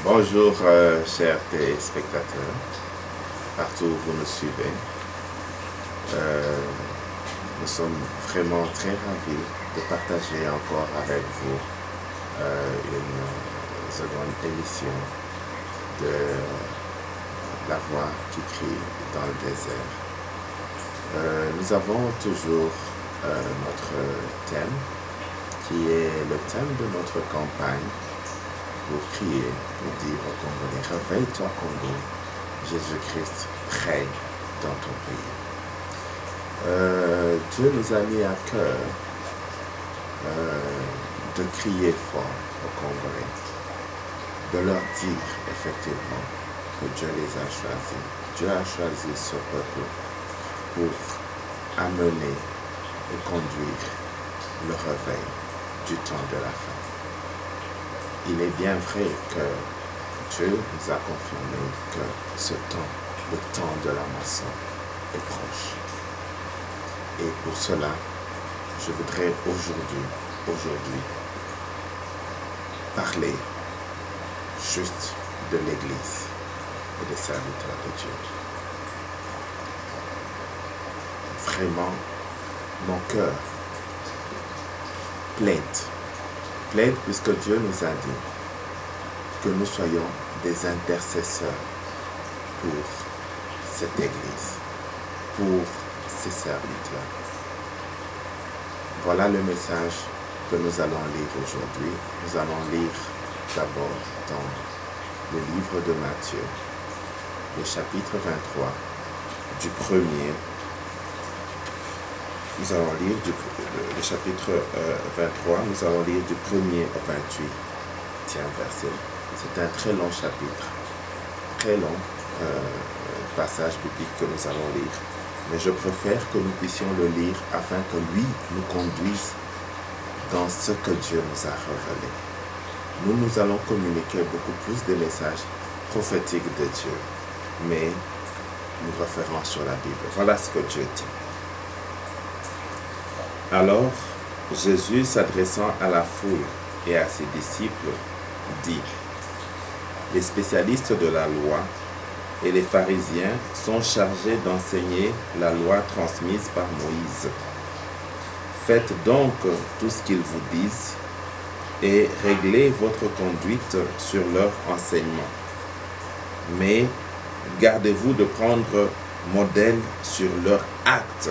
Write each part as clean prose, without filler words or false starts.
Bonjour chers téléspectateurs, partout où vous nous suivez. Nous sommes vraiment très ravis de partager encore avec vous une seconde émission de La Voix qui crie dans le désert. Nous avons toujours notre thème qui est le thème de notre campagne pour crier, pour dire au Congolais, réveille-toi Congo, Jésus-Christ règne dans ton pays. Dieu nous a mis à cœur de crier fort aux Congolais, de leur dire effectivement que Dieu les a choisis. Dieu a choisi ce peuple pour amener et conduire le réveil du temps de la fin. Il est bien vrai que Dieu nous a confirmé que ce temps, le temps de la moisson, est proche. Et pour cela, je voudrais aujourd'hui, parler juste de l'Église et des serviteurs de Dieu. Vraiment, mon cœur plaide puisque Dieu nous a dit que nous soyons des intercesseurs pour cette Église, pour ses serviteurs. Voilà le message que nous allons lire aujourd'hui. Nous allons lire d'abord dans le livre de Matthieu, le chapitre 23, du premier. Nous allons lire le chapitre 23, nous allons lire du 1er au 28e verset. C'est un très long chapitre, très long passage biblique que nous allons lire. Mais je préfère que nous puissions le lire afin que lui nous conduise dans ce que Dieu nous a révélé. Nous allons communiquer beaucoup plus de messages prophétiques de Dieu, mais nous référons sur la Bible. Voilà ce que Dieu dit. Alors, Jésus, s'adressant à la foule et à ses disciples, dit: les spécialistes de la loi et les pharisiens sont chargés d'enseigner la loi transmise par Moïse. Faites donc tout ce qu'ils vous disent et réglez votre conduite sur leur enseignement. Mais gardez-vous de prendre modèle sur leurs actes,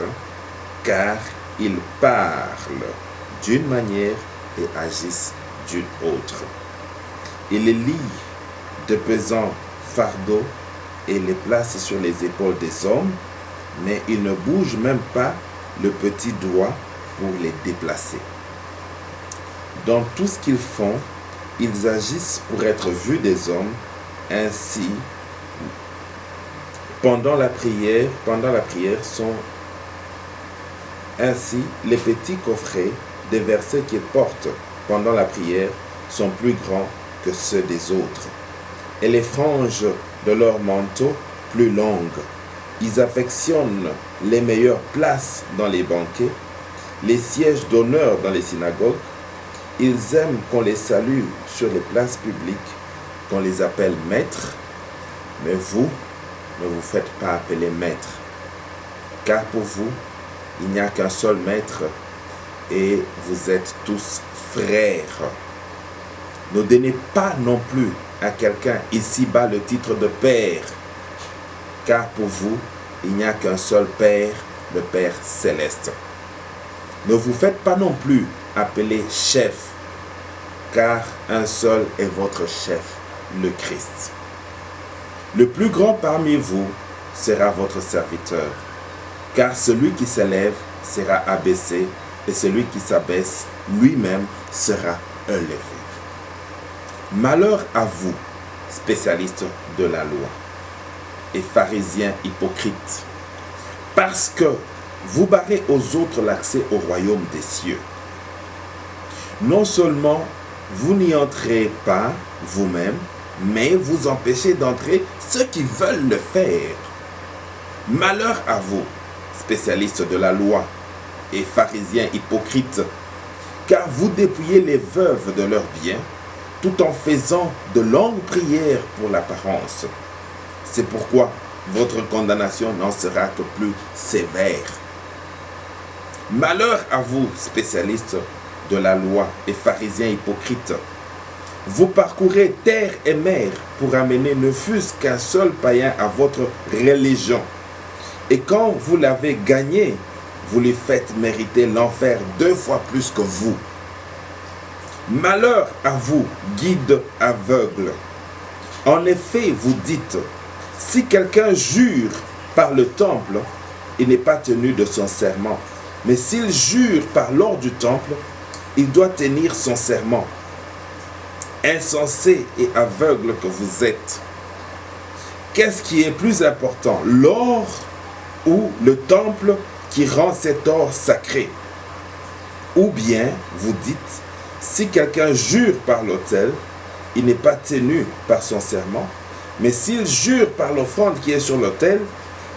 car ils parlent d'une manière et agissent d'une autre. Ils lient de pesants fardeaux et les placent sur les épaules des hommes, mais ils ne bougent même pas le petit doigt pour les déplacer. Dans tout ce qu'ils font, ils agissent pour être vus des hommes. Ainsi, pendant la prière Ainsi, les petits coffrets des versets qu'ils portent pendant la prière sont plus grands que ceux des autres, et les franges de leur manteau plus longues. Ils affectionnent les meilleures places dans les banquets, les sièges d'honneur dans les synagogues. Ils aiment qu'on les salue sur les places publiques, qu'on les appelle maîtres. Mais vous, ne vous faites pas appeler maître, car pour vous, il n'y a qu'un seul maître et vous êtes tous frères. Ne donnez pas non plus à quelqu'un ici-bas le titre de père, car pour vous, il n'y a qu'un seul Père, le Père céleste. Ne vous faites pas non plus appeler chef, car un seul est votre chef, le Christ. Le plus grand parmi vous sera votre serviteur. Car celui qui s'élève sera abaissé, et celui qui s'abaisse lui-même sera élevé. Malheur à vous, spécialistes de la loi et pharisiens hypocrites, parce que vous barrez aux autres l'accès au royaume des cieux. Non seulement vous n'y entrez pas vous-même, mais vous empêchez d'entrer ceux qui veulent le faire. Malheur à vous, spécialistes de la loi et pharisiens hypocrites, car vous dépouillez les veuves de leurs biens, tout en faisant de longues prières pour l'apparence. C'est pourquoi votre condamnation n'en sera que plus sévère. Malheur à vous, spécialistes de la loi et pharisiens hypocrites. Vous parcourez terre et mer pour amener ne fût-ce qu'un seul païen à votre religion. Et quand vous l'avez gagné, vous lui faites mériter l'enfer 2 fois plus que vous. Malheur à vous, guides aveugles. En effet, vous dites, si quelqu'un jure par le temple, il n'est pas tenu de son serment. Mais s'il jure par l'or du temple, il doit tenir son serment. Insensé et aveugle que vous êtes. Qu'est-ce qui est plus important, l'or ou le temple qui rend cet or sacré? Ou bien, vous dites, si quelqu'un jure par l'autel, il n'est pas tenu par son serment, mais s'il jure par l'offrande qui est sur l'autel,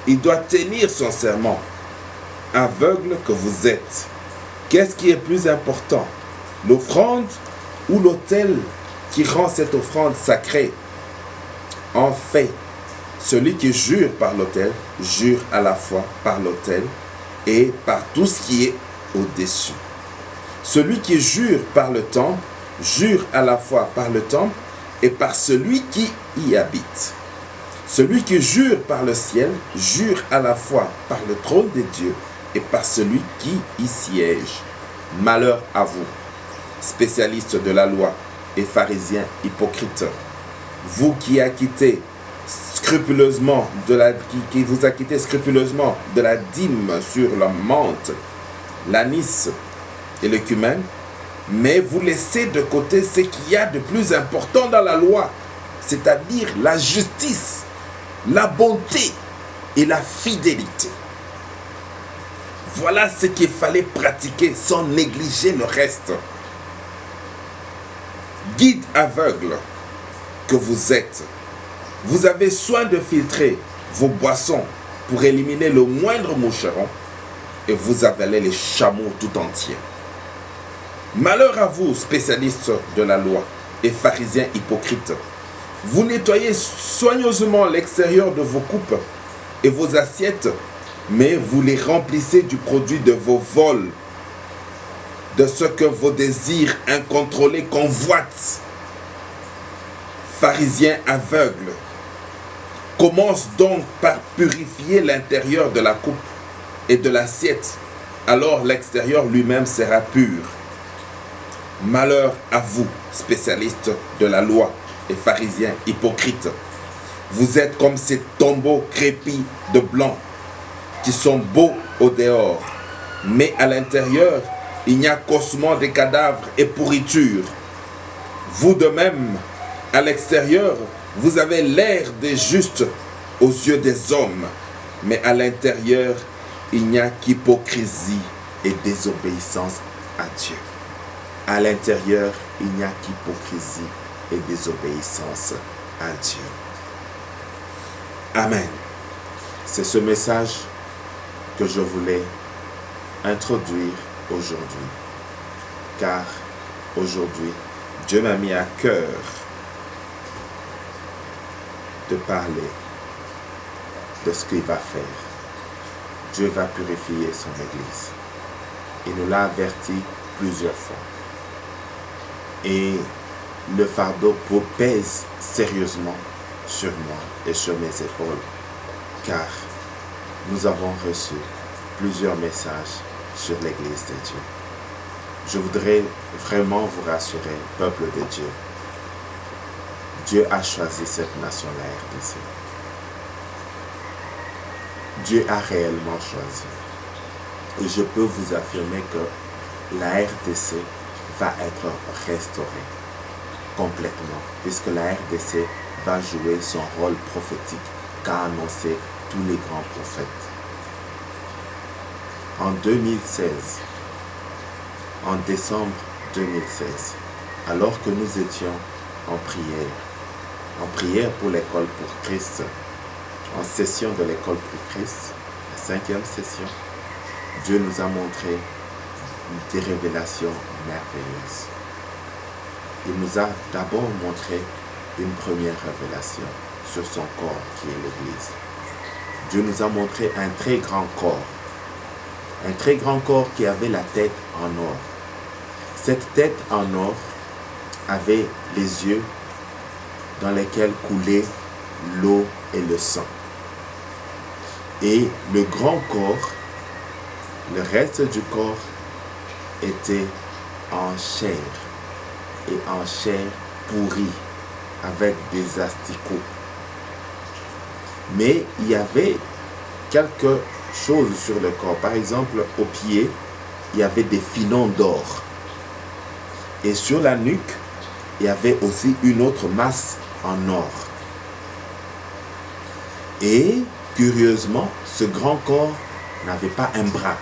il doit tenir son serment. Aveugle que vous êtes. Qu'est-ce qui est plus important, l'offrande ou l'autel qui rend cette offrande sacrée? En fait, celui qui jure par l'autel, jure à la fois par l'autel et par tout ce qui est au-dessus. Celui qui jure par le temple, jure à la fois par le temple et par celui qui y habite. Celui qui jure par le ciel, jure à la fois par le trône de Dieu et par celui qui y siège. Malheur à vous, spécialistes de la loi et pharisiens hypocrites, vous qui acquittez scrupuleusement qui vous acquittez scrupuleusement de la dîme sur la menthe, l'anis et le cumin, mais vous laissez de côté ce qu'il y a de plus important dans la loi, c'est-à-dire la justice, la bonté et la fidélité. Voilà ce qu'il fallait pratiquer sans négliger le reste. Guide aveugle que vous êtes, vous avez soin de filtrer vos boissons pour éliminer le moindre moucheron et vous avalez les chameaux tout entiers. Malheur à vous, spécialistes de la loi et pharisiens hypocrites. Vous nettoyez soigneusement l'extérieur de vos coupes et vos assiettes, mais vous les remplissez du produit de vos vols, de ce que vos désirs incontrôlés convoitent. Pharisiens aveugles, commence donc par purifier l'intérieur de la coupe et de l'assiette, alors l'extérieur lui-même sera pur. Malheur à vous, spécialistes de la loi et pharisiens hypocrites. Vous êtes comme ces tombeaux crépis de blanc qui sont beaux au dehors, mais à l'intérieur, il n'y a qu'ossements des cadavres et pourriture. Vous de même, à l'extérieur, vous avez l'air des justes aux yeux des hommes, mais à l'intérieur, il n'y a qu'hypocrisie et désobéissance à Dieu. À l'intérieur, il n'y a qu'hypocrisie et désobéissance à Dieu. Amen. C'est ce message que je voulais introduire aujourd'hui. Car aujourd'hui, Dieu m'a mis à cœur de parler de ce qu'il va faire. Dieu va purifier son Église. Il nous l'a averti plusieurs fois. Et le fardeau pèse sérieusement sur moi et sur mes épaules, car nous avons reçu plusieurs messages sur l'Église de Dieu. Je voudrais vraiment vous rassurer, peuple de Dieu. Dieu a choisi cette nation, la RDC. Dieu a réellement choisi. Et je peux vous affirmer que la RDC va être restaurée complètement, puisque la RDC va jouer son rôle prophétique qu'a annoncé tous les grands prophètes. En 2016, en décembre 2016, alors que nous étions en prière pour l'école pour Christ, en session de l'école pour Christ, la 5e session, Dieu nous a montré des révélations merveilleuses. Il nous a d'abord montré une première révélation sur son corps qui est l'Église. Dieu nous a montré un très grand corps qui avait la tête en or. Cette tête en or avait les yeux dans lesquels coulait l'eau et le sang. Et le grand corps, le reste du corps était en chair et en chair pourrie avec des asticots. Mais il y avait quelque chose sur le corps. Par exemple, aux pieds, il y avait des filons d'or. Et sur la nuque, il y avait aussi une autre masse en or. Et curieusement, ce grand corps n'avait pas un bras.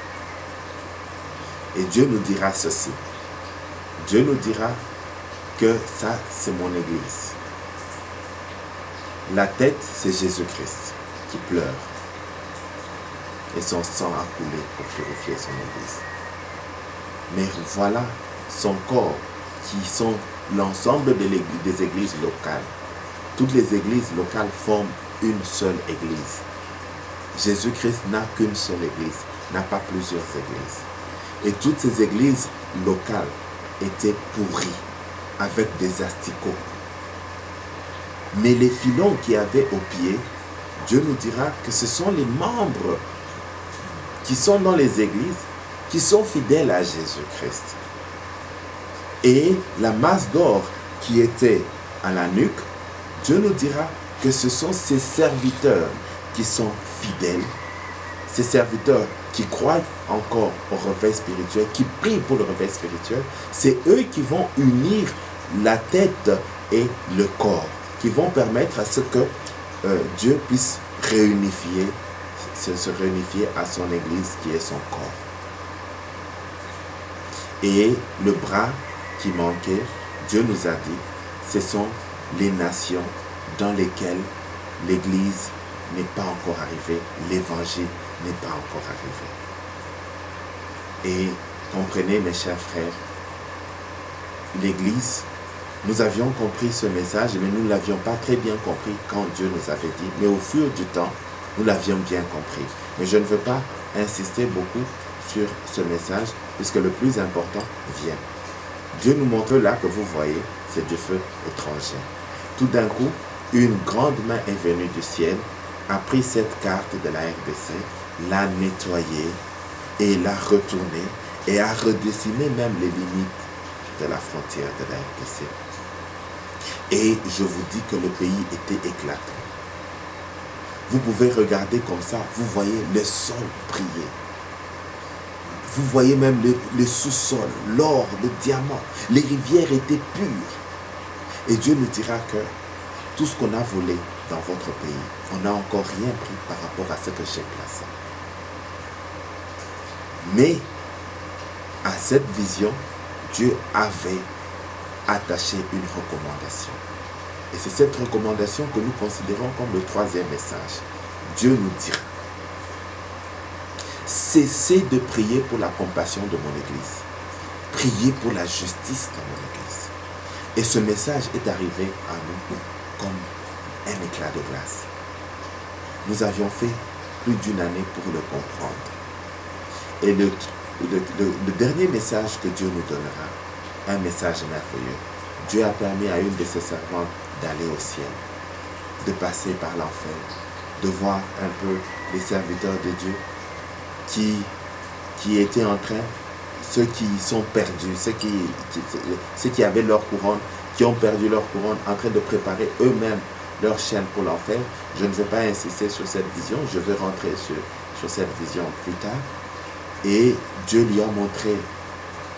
Et Dieu nous dira ceci. Dieu nous dira que ça, c'est mon Église. La tête, c'est Jésus-Christ qui pleure. Et son sang a coulé pour purifier son Église. Mais voilà son corps qui sont l'ensemble des églises locales. Toutes les églises locales forment une seule église. Jésus-Christ n'a qu'une seule église, n'a pas plusieurs églises. Et toutes ces églises locales étaient pourries avec des asticots. Mais les filons qu'il y avait au pied, Dieu nous dira que ce sont les membres qui sont dans les églises, qui sont fidèles à Jésus-Christ. Et la masse d'or qui était à la nuque, Dieu nous dira que ce sont ses serviteurs qui sont fidèles, ces serviteurs qui croient encore au réveil spirituel, qui prient pour le réveil spirituel. C'est eux qui vont unir la tête et le corps, qui vont permettre à ce que Dieu puisse se réunifier à son Église qui est son corps. Et le bras qui manquait, Dieu nous a dit, ce sont les nations dans lesquelles l'Église n'est pas encore arrivée, l'Évangile n'est pas encore arrivé. Et comprenez, mes chers frères, l'Église, nous avions compris ce message, mais nous ne l'avions pas très bien compris quand Dieu nous avait dit. Mais au fur du temps, nous l'avions bien compris. Mais je ne veux pas insister beaucoup sur ce message, puisque le plus important vient. Dieu nous montre là que vous voyez, c'est du feu étranger. Tout d'un coup, une grande main est venue du ciel, a pris cette carte de la RDC, l'a nettoyée et l'a retournée et a redessiné même les limites de la frontière de la RDC. Et je vous dis que le pays était éclatant. Vous pouvez regarder comme ça, vous voyez le sol briller. Vous voyez même le sous-sol, l'or, le diamant. Les rivières étaient pures. Et Dieu nous dira que tout ce qu'on a volé dans votre pays, on n'a encore rien pris par rapport à ce que j'ai placé. Mais à cette vision, Dieu avait attaché une recommandation. Et c'est cette recommandation que nous considérons comme le troisième message. Dieu nous dira: cessez de prier pour la compassion de mon Église. Priez pour la justice dans mon Église. Et ce message est arrivé à nous comme un éclat de glace. Nous avions fait plus d'une année pour le comprendre. Et le dernier message que Dieu nous donnera, un message merveilleux. Dieu a permis à une de ses servantes d'aller au ciel, de passer par l'enfer, de voir un peu les serviteurs de Dieu qui étaient en train, ceux qui sont perdus, ceux qui avaient leur couronne, qui ont perdu leur couronne, en train de préparer eux-mêmes leur chaîne pour l'enfer. Je ne vais pas insister sur cette vision, je vais rentrer sur cette vision plus tard. Et Dieu lui a montré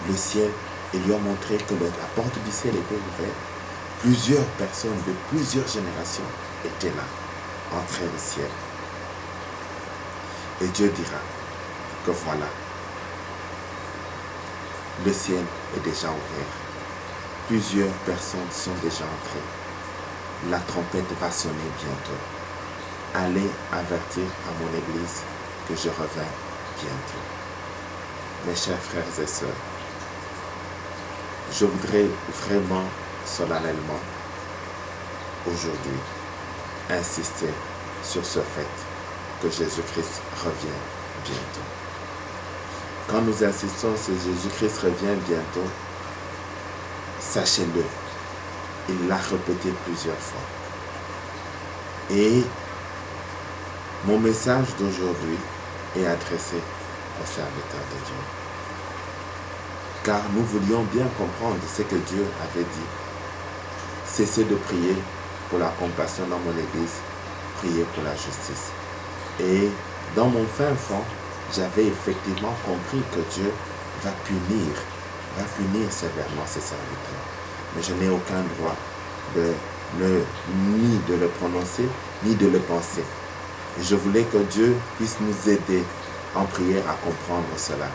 le ciel et lui a montré que la porte du ciel était ouverte. Plusieurs personnes de plusieurs générations étaient là, entrées au ciel. Et Dieu dira que voilà, le ciel est déjà ouvert. Plusieurs personnes sont déjà entrées. La trompette va sonner bientôt. Allez avertir à mon Église que je reviens bientôt. mes chers frères et sœurs, je voudrais vraiment solennellement aujourd'hui insister sur ce fait que Jésus-Christ revient bientôt. Quand nous insistons sur Jésus-Christ revient bientôt, sachez-le, il l'a répété plusieurs fois. Et mon message d'aujourd'hui est adressé aux serviteurs de Dieu. Car nous voulions bien comprendre ce que Dieu avait dit. Cessez de prier pour la compassion dans mon église, priez pour la justice. Et dans mon fin fond, j'avais effectivement compris que Dieu va punir sévèrement ses serviteurs. Mais je n'ai aucun droit ni de le prononcer, ni de le penser. Et je voulais que Dieu puisse nous aider en prière à comprendre cela.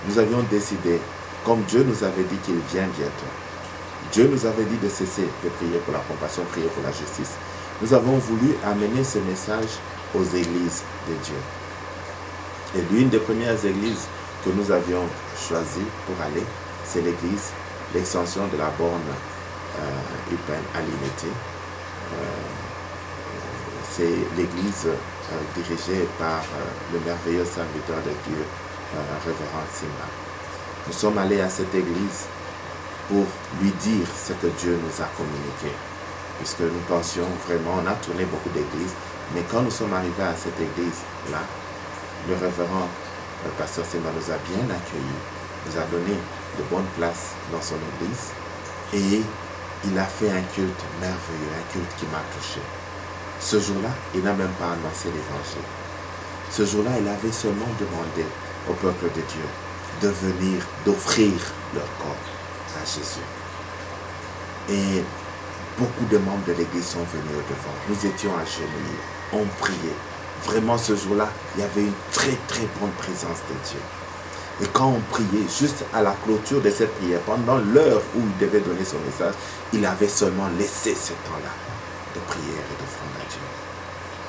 Nous avions décidé, comme Dieu nous avait dit qu'il vient bientôt, Dieu nous avait dit de cesser de prier pour la compassion, prier pour la justice. Nous avons voulu amener ce message aux églises de Dieu. Et l'une des premières églises que nous avions choisies pour aller, c'est l'église, l'extension de la borne urbaine à l'unité. C'est l'église dirigée par le merveilleux serviteur de Dieu, révérend Simba. Nous sommes allés à cette église pour lui dire ce que Dieu nous a communiqué. Puisque nous pensions vraiment, on a tourné beaucoup d'églises, mais quand nous sommes arrivés à cette église-là, le révérend pasteur Simba nous a bien accueillis, nous a donné de bonnes places dans son église et il a fait un culte merveilleux, un culte qui m'a touché. Ce jour-là, il n'a même pas annoncé l'évangile. Ce jour-là, il avait seulement demandé au peuple de Dieu de venir, d'offrir leur corps à Jésus. Et beaucoup de membres de l'église sont venus au devant. Nous étions agenouillés, on priait. Vraiment, ce jour-là, il y avait une très très bonne présence de Dieu. Et quand on priait, juste à la clôture de cette prière, pendant l'heure où il devait donner son message, il avait seulement laissé ce temps-là de prière et d'offrande à Dieu.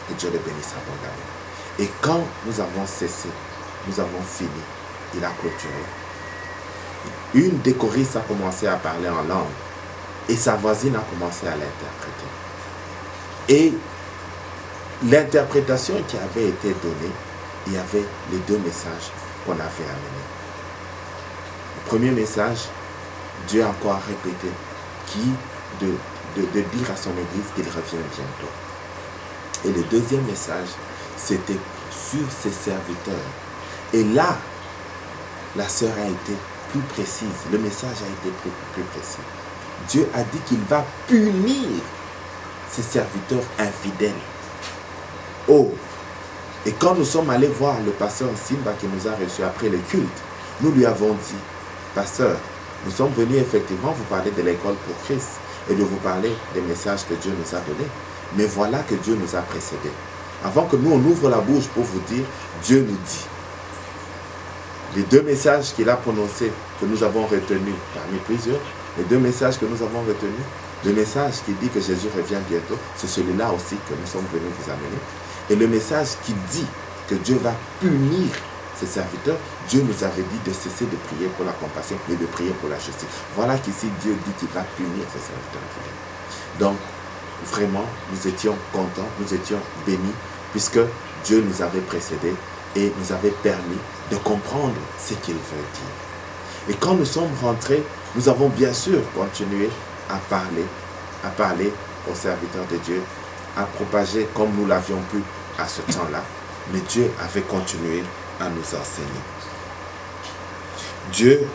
Que Dieu le bénisse abondamment. Et quand nous avons cessé, nous avons fini, il a clôturé. Une des choristes a commencé à parler en langue et sa voisine a commencé à l'interpréter. Et l'interprétation qui avait été donnée, il y avait les deux messages qu'on avait amenés. Le premier message, Dieu a encore répété de dire à son église qu'il revient bientôt. Et le deuxième message, c'était sur ses serviteurs. Et là, la sœur a été plus précise. Le message a été plus précis. Dieu a dit qu'il va punir ses serviteurs infidèles. Oh! Et quand nous sommes allés voir le pasteur Simba qui nous a reçus après le culte, nous lui avons dit, pasteur, nous sommes venus effectivement vous parler de l'école pour Christ et de vous parler des messages que Dieu nous a donnés. Mais voilà que Dieu nous a précédés. Avant que nous on ouvre la bouche pour vous dire, Dieu nous dit. Les deux messages qu'il a prononcés, que nous avons retenus parmi plusieurs, les deux messages que nous avons retenus, le message qui dit que Jésus revient bientôt, c'est celui-là aussi que nous sommes venus vous amener. Et le message qui dit que Dieu va punir ses serviteurs, Dieu nous avait dit de cesser de prier pour la compassion et de prier pour la justice. Voilà qu'ici Dieu dit qu'il va punir ses serviteurs infidèles. Donc, vraiment, nous étions contents, nous étions bénis, puisque Dieu nous avait précédés et nous avait permis de comprendre ce qu'il veut dire. Et quand nous sommes rentrés, nous avons bien sûr continué à parler aux serviteurs de Dieu, à propager comme nous l'avions pu à ce temps-là. Mais Dieu avait continué à nous enseigner. Dieu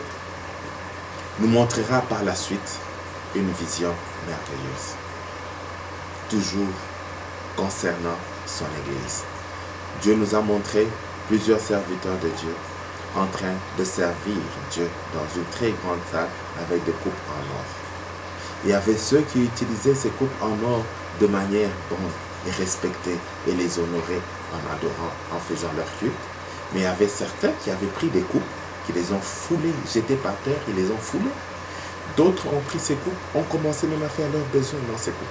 nous montrera par la suite une vision merveilleuse. Toujours concernant son Église. Dieu nous a montré plusieurs serviteurs de Dieu en train de servir Dieu dans une très grande salle avec des coupes en or. Il y avait ceux qui utilisaient ces coupes en or de manière bonne et respectée et les honoraient en adorant, en faisant leur culte. Mais il y avait certains qui avaient pris des coupes, qui les ont foulées, jetées par terre, ils les ont foulées. D'autres ont pris ces coupes, ont commencé même à faire leurs besoins dans ces coupes.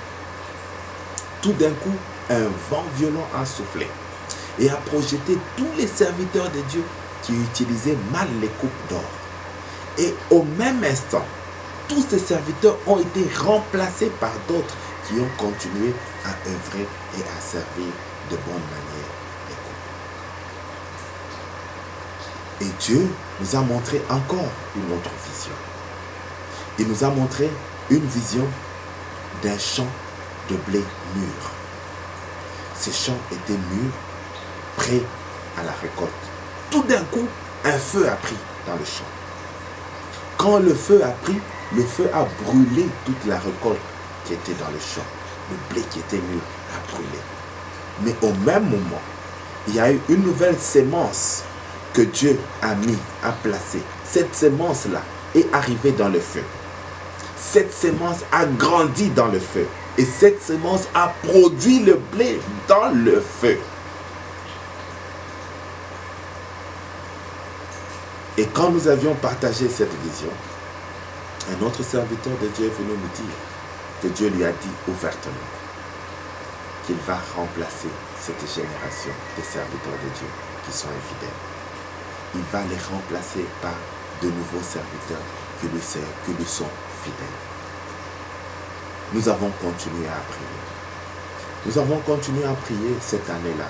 Tout d'un coup, un vent violent a soufflé et a projeté tous les serviteurs de Dieu qui utilisaient mal les coupes d'or. Et au même instant, tous ces serviteurs ont été remplacés par d'autres qui ont continué à œuvrer et à servir de bonne manière les coupes. Et Dieu nous a montré encore une autre vision. Il nous a montré une vision d'un champ de blé mûr. Ces champs étaient mûrs, prêts à la récolte. Tout d'un coup, un feu a pris dans le champ. Quand le feu a pris, le feu a brûlé toute la récolte qui était dans le champ. Le blé qui était mûr a brûlé. Mais au même moment, il y a eu une nouvelle sémence que Dieu a placée. Cette sémence-là est arrivée dans le feu. Cette sémence a grandi dans le feu. Et cette sémence a produit le blé dans le feu. Et quand nous avions partagé cette vision, un autre serviteur de Dieu est venu nous dire que Dieu lui a dit ouvertement qu'il va remplacer cette génération de serviteurs de Dieu qui sont infidèles. Il va les remplacer par de nouveaux serviteurs qui lui sont fidèles. Nous avons continué à prier. Nous avons continué à prier cette année-là.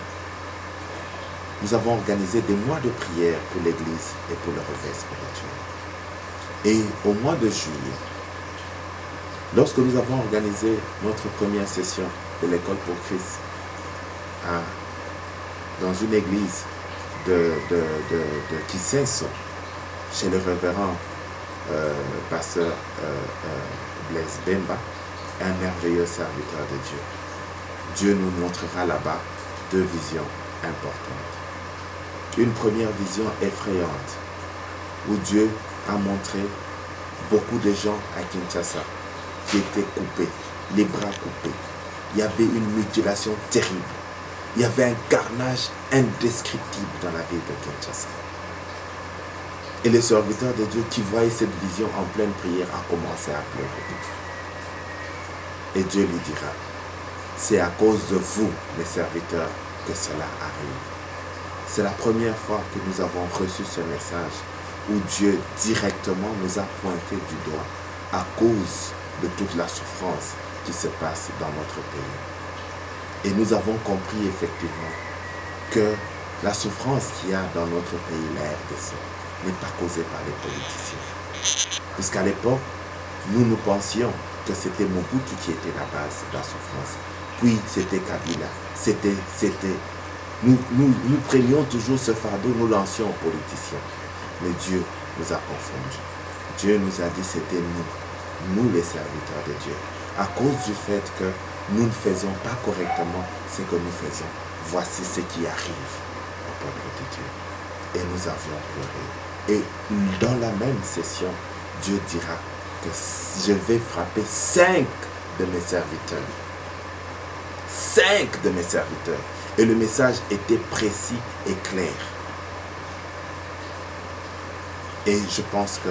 Nous avons organisé des mois de prière pour l'Église et pour le réveil spirituel. Et au mois de juillet, lorsque nous avons organisé notre première session de l'école pour Christ dans une église de Kisenso, chez le révérend pasteur Blaise Bemba, un merveilleux serviteur de Dieu. Dieu nous montrera là-bas deux visions importantes. Une première vision effrayante, où Dieu a montré beaucoup de gens à Kinshasa qui étaient coupés, les bras coupés. Il y avait une mutilation terrible. Il y avait un carnage indescriptible dans la ville de Kinshasa. Et le serviteur de Dieu qui voyait cette vision en pleine prière a commencé à pleurer. Et Dieu lui dira, c'est à cause de vous, les serviteurs, que cela arrive. C'est la première fois que nous avons reçu ce message où Dieu directement nous a pointé du doigt à cause de toute la souffrance qui se passe dans notre pays. Et nous avons compris effectivement que la souffrance qu'il y a dans notre pays, la RDC, n'est pas causée par les politiciens. Puisqu'à l'époque, nous pensions que c'était Mobutu qui était la base de la souffrance. Puis c'était Kabila. Nous prenions toujours ce fardeau, nous lancions aux politiciens. Mais Dieu nous a confondus. Dieu nous a dit c'était nous les serviteurs de Dieu. À cause du fait que nous ne faisons pas correctement ce que nous faisons. Voici ce qui arrive au peuple de Dieu. Et nous avions pleuré. Et dans la même session, Dieu dira que je vais frapper 5 de mes serviteurs. 5 de mes serviteurs. Et le message était précis et clair. Et je pense que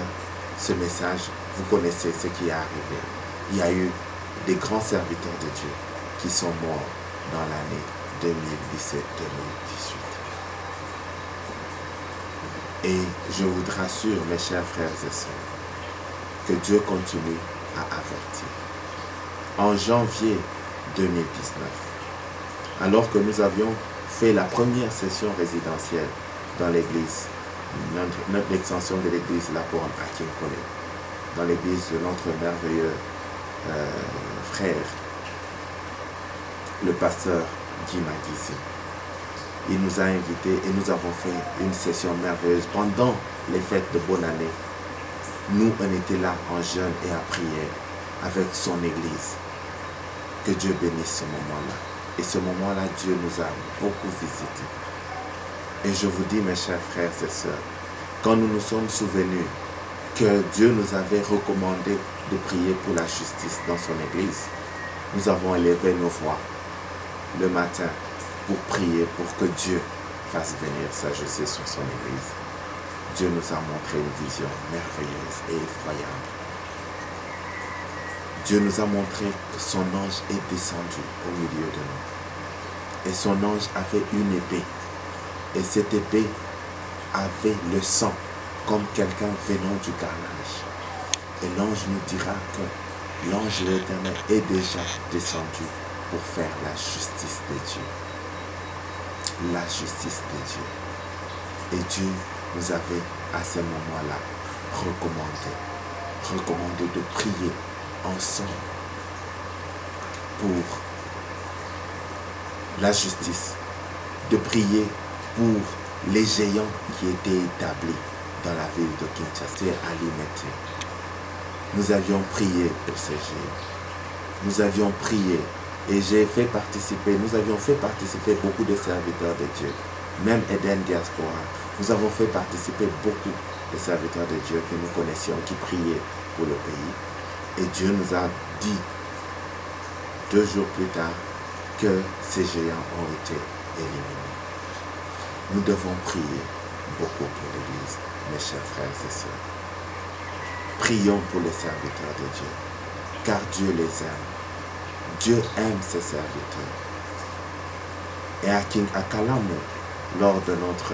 ce message, vous connaissez ce qui est arrivé. Il y a eu des grands serviteurs de Dieu qui sont morts dans l'année 2017-2018. Et je vous rassure, mes chers frères et sœurs, que Dieu continue à avertir. En janvier 2019, alors que nous avions fait la première session résidentielle dans l'église, notre extension de l'église La Borne à Kinkole, dans l'église de notre merveilleux frère, le pasteur Guy Magisi. Il nous a invités et nous avons fait une session merveilleuse pendant les fêtes de bonne année. Nous, on était là en jeûne et en prière avec son église. Que Dieu bénisse ce moment-là. Et ce moment-là, Dieu nous a beaucoup visités. Et je vous dis, mes chers frères et sœurs, quand nous nous sommes souvenus que Dieu nous avait recommandé de prier pour la justice dans son église, nous avons élevé nos voix le matin pour prier pour que Dieu fasse venir sa justice sur son église. Dieu nous a montré une vision merveilleuse et effroyable. Dieu nous a montré que son ange est descendu au milieu de nous. Et son ange avait une épée. Et cette épée avait le sang comme quelqu'un venant du carnage. Et l'ange nous dira que l'ange de l'Éternel est déjà descendu pour faire la justice de Dieu. La justice de Dieu. Et Dieu nous avait à ce moment-là recommandé de prier ensemble pour la justice, de prier pour les géants qui étaient établis dans la ville de Kinshasa à Limete. Nous avions prié pour ces géants. Nous avions prié et nous avions fait participer beaucoup de serviteurs de Dieu. Même Eden Diaspora, nous avons fait participer beaucoup de serviteurs de Dieu que nous connaissions, qui priaient pour le pays. Et Dieu nous a dit 2 jours plus tard que ces géants ont été éliminés. Nous devons prier beaucoup pour l'Église, mes chers frères et sœurs. Prions pour les serviteurs de Dieu, car Dieu les aime. Dieu aime ses serviteurs. Et à Kalamu, lors de notre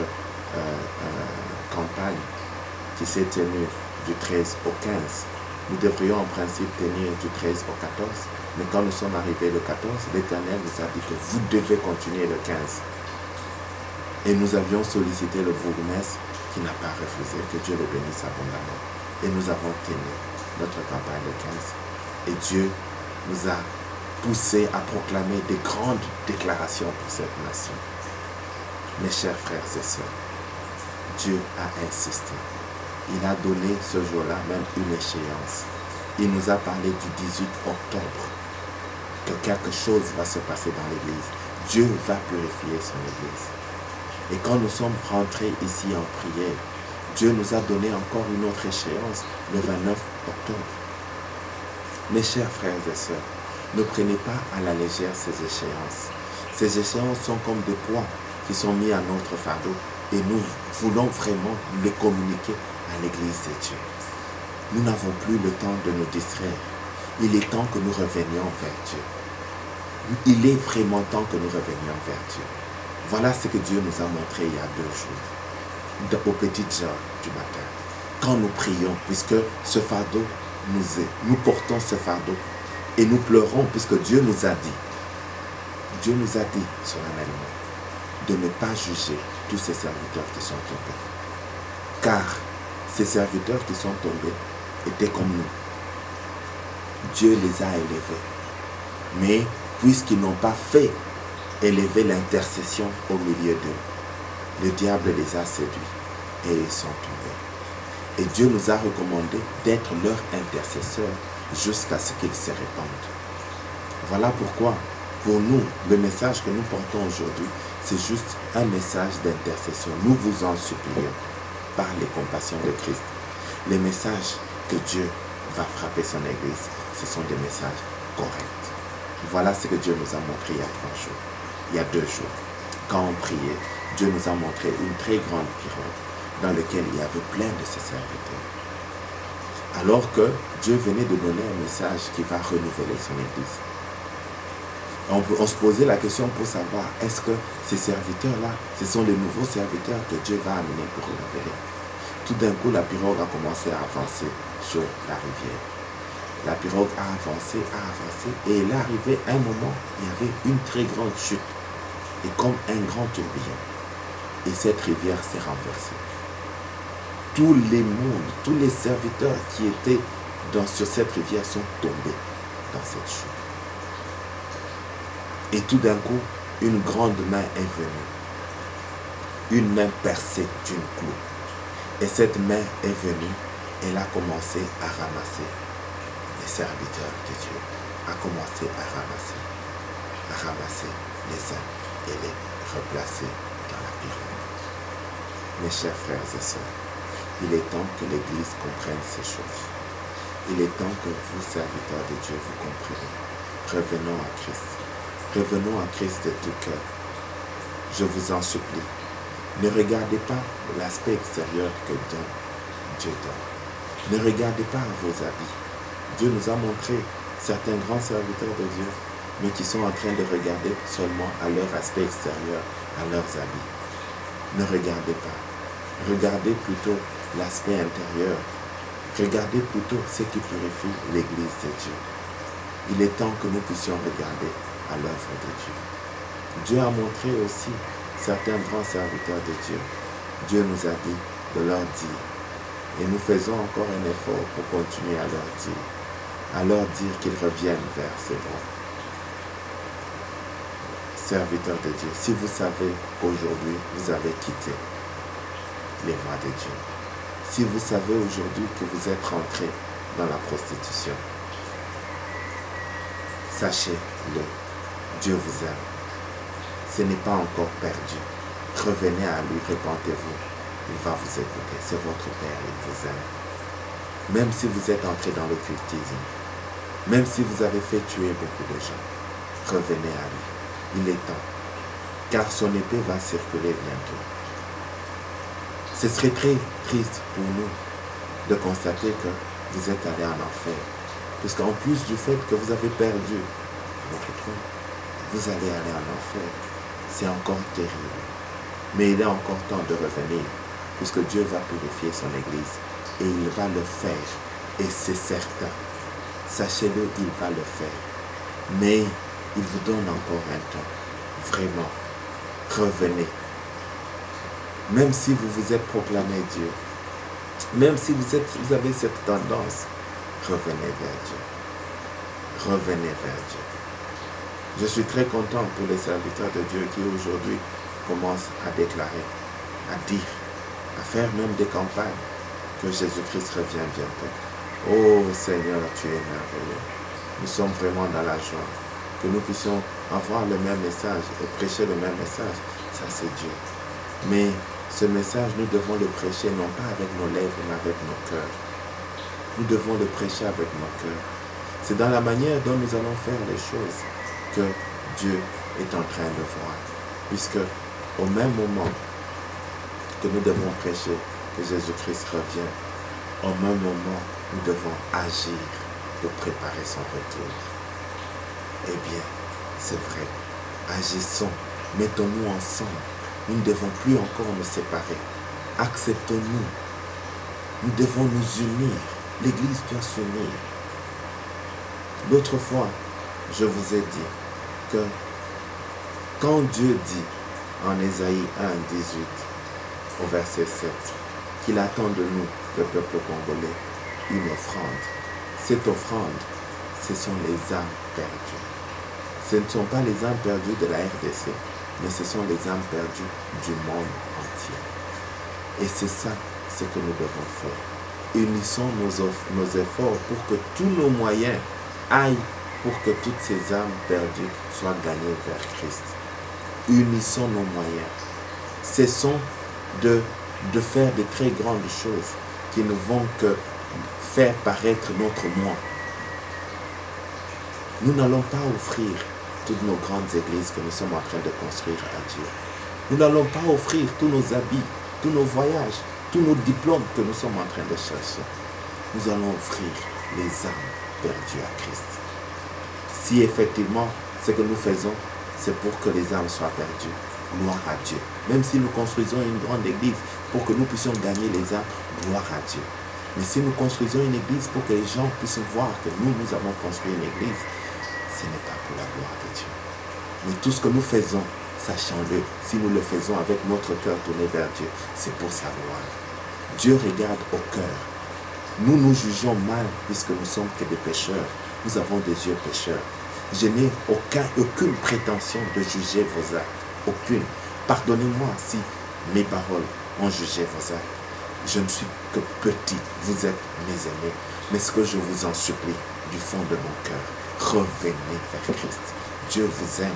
campagne qui s'est tenue du 13 au 15, nous devrions en principe tenir du 13 au 14, mais quand nous sommes arrivés le 14, l'Éternel nous a dit que vous devez continuer le 15. Et nous avions sollicité le bourgmestre qui n'a pas refusé, que Dieu le bénisse abondamment. Et nous avons tenu notre campagne le 15. Et Dieu nous a poussés à proclamer des grandes déclarations pour cette nation. Mes chers frères et sœurs, Dieu a insisté. Il a donné ce jour-là même une échéance. Il nous a parlé du 18 octobre, que quelque chose va se passer dans l'Église. Dieu va purifier son Église. Et quand nous sommes rentrés ici en prière, Dieu nous a donné encore une autre échéance, le 29 octobre. Mes chers frères et sœurs, ne prenez pas à la légère ces échéances. Ces échéances sont comme des poids qui sont mis à notre fardeau et nous voulons vraiment les communiquer à l'Église de Dieu. Nous n'avons plus le temps de nous distraire. Il est temps que nous revenions vers Dieu. Il est vraiment temps que nous revenions vers Dieu. Voilà ce que Dieu nous a montré il y a 2 jours, aux petites heures du matin. Quand nous prions, puisque ce fardeau nous portons ce fardeau et nous pleurons puisque Dieu nous a dit solennellement de ne pas juger tous ces serviteurs qui sont tombés. Car ces serviteurs qui sont tombés étaient comme nous. Dieu les a élevés. Mais puisqu'ils n'ont pas fait élever l'intercession au milieu d'eux, le diable les a séduits et ils sont tombés. Et Dieu nous a recommandé d'être leur intercesseur jusqu'à ce qu'ils se répandent. Voilà pourquoi, pour nous, le message que nous portons aujourd'hui, c'est juste un message d'intercession. Nous vous en supplions, par les compassions de Christ. Les messages que Dieu va frapper son Église, ce sont des messages corrects. Voilà ce que Dieu nous a montré il y a 3 jours, il y a 2 jours. Quand on priait, Dieu nous a montré une très grande pirogue dans laquelle il y avait plein de ses serviteurs. Alors que Dieu venait de donner un message qui va renouveler son Église. On se posait la question pour savoir, est-ce que ces serviteurs-là, ce sont les nouveaux serviteurs que Dieu va amener pour renouveler? Tout d'un coup, la pirogue a commencé à avancer sur la rivière. La pirogue a avancé, et il est arrivé un moment, il y avait une très grande chute, et comme un grand tourbillon. Et cette rivière s'est renversée. Tous les mondes, tous les serviteurs qui étaient sur cette rivière sont tombés dans cette chute. Et tout d'un coup, une grande main est venue. Une main percée d'une clou. Et cette main est venue, elle a commencé à ramasser les serviteurs de Dieu. A commencé à ramasser les uns et les replacer dans la pirogue. Mes chers frères et sœurs, il est temps que l'Église comprenne ces choses. Il est temps que vous, serviteurs de Dieu, vous compreniez. Revenons à Christ. Revenons à Christ de tout cœur. Je vous en supplie. Ne regardez pas l'aspect extérieur que Dieu donne. Ne regardez pas vos habits. Dieu nous a montré certains grands serviteurs de Dieu, mais qui sont en train de regarder seulement à leur aspect extérieur, à leurs habits. Ne regardez pas. Regardez plutôt l'aspect intérieur. Regardez plutôt ce qui purifie l'Église de Dieu. Il est temps que nous puissions regarder à l'œuvre de Dieu. Dieu a montré aussi certains grands serviteurs de Dieu. Dieu nous a dit de leur dire. Et nous faisons encore un effort pour continuer à leur dire qu'ils reviennent vers ses voies. Serviteurs de Dieu, si vous savez qu'aujourd'hui vous avez quitté les voies de Dieu, si vous savez aujourd'hui que vous êtes rentré dans la prostitution, sachez-le, Dieu vous aime. Ce n'est pas encore perdu. Revenez à lui, répentez-vous. Il va vous écouter. C'est votre Père, il vous aime. Même si vous êtes entré dans l'occultisme, même si vous avez fait tuer beaucoup de gens, revenez à lui. Il est temps. Car son épée va circuler bientôt. Ce serait très triste pour nous de constater que vous êtes allé en enfer. Puisqu'en plus du fait que vous avez perdu votre trône, vous allez aller en enfer. C'est encore terrible. Mais il est encore temps de revenir, puisque Dieu va purifier son Église. Et il va le faire. Et c'est certain. Sachez-le, il va le faire. Mais il vous donne encore un temps. Vraiment, revenez. Même si vous vous êtes proclamé Dieu, même si vous avez cette tendance, revenez vers Dieu. Revenez vers Dieu. Je suis très content pour les serviteurs de Dieu qui aujourd'hui commencent à déclarer, à dire, à faire même des campagnes que Jésus-Christ revient bientôt. Oh Seigneur, tu es merveilleux. Nous sommes vraiment dans la joie. Que nous puissions avoir le même message et prêcher le même message, ça c'est Dieu. Mais ce message, nous devons le prêcher non pas avec nos lèvres, mais avec nos cœurs. Nous devons le prêcher avec nos cœurs. C'est dans la manière dont nous allons faire les choses que Dieu est en train de voir. Puisque au même moment que nous devons prêcher que Jésus-Christ revient, au même moment, nous devons agir pour préparer son retour. Eh bien, c'est vrai. Agissons. Mettons-nous ensemble. Nous ne devons plus encore nous séparer. Acceptons-nous. Nous devons nous unir. L'Église doit s'unir. L'autre fois, je vous ai dit que quand Dieu dit en Ésaïe 1, 18, au verset 7, qu'il attend de nous, le peuple congolais, une offrande. Cette offrande, ce sont les âmes perdues. Ce ne sont pas les âmes perdues de la RDC, mais ce sont les âmes perdues du monde entier. Et c'est ça ce que nous devons faire. Unissons nos efforts pour que tous nos moyens aillent pour que toutes ces âmes perdues soient gagnées vers Christ. Unissons nos moyens. Cessons de faire de très grandes choses qui ne vont que faire paraître notre moi. Nous n'allons pas offrir toutes nos grandes églises que nous sommes en train de construire à Dieu. Nous n'allons pas offrir tous nos habits, tous nos voyages, tous nos diplômes que nous sommes en train de chercher. Nous allons offrir les âmes perdues à Christ. Si effectivement ce que nous faisons, c'est pour que les âmes soient perdues, gloire à Dieu. Même si nous construisons une grande église pour que nous puissions gagner les âmes, gloire à Dieu. Mais si nous construisons une église pour que les gens puissent voir que nous avons construit une église, ce n'est pas pour la gloire de Dieu. Mais tout ce que nous faisons, sachons-le, si nous le faisons avec notre cœur tourné vers Dieu, c'est pour sa gloire. Dieu regarde au cœur. Nous nous jugeons mal puisque nous sommes que des pécheurs. Nous avons des yeux pécheurs. Je n'ai aucune prétention de juger vos actes. Aucune. Pardonnez-moi si mes paroles ont jugé vos actes. Je ne suis que petit. Vous êtes mes aînés. Mais ce que je vous en supplie du fond de mon cœur, revenez vers Christ. Dieu vous aime.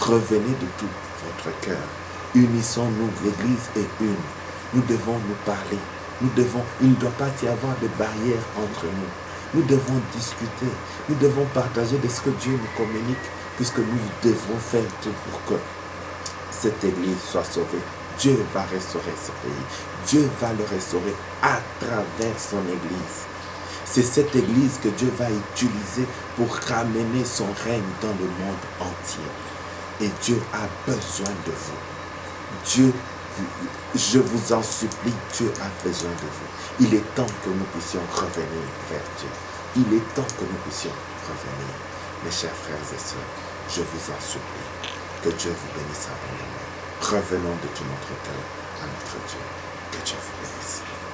Revenez de tout votre cœur. Unissons-nous. L'Église est une. Nous devons nous parler. Il ne doit pas y avoir de barrière entre nous. Nous devons discuter. Nous devons partager de ce que Dieu nous communique, puisque nous devons faire tout pour que cette Église soit sauvée. Dieu va restaurer ce pays. Dieu va le restaurer à travers son Église. C'est cette Église que Dieu va utiliser pour ramener son règne dans le monde entier. Et Dieu a besoin de vous. Dieu Je vous en supplie, Dieu a besoin de vous. Il est temps que nous puissions revenir vers Dieu. Il est temps que nous puissions revenir. Mes chers frères et sœurs, je vous en supplie. Que Dieu vous bénisse abondamment. Revenons de tout notre cœur à notre Dieu. Que Dieu vous bénisse.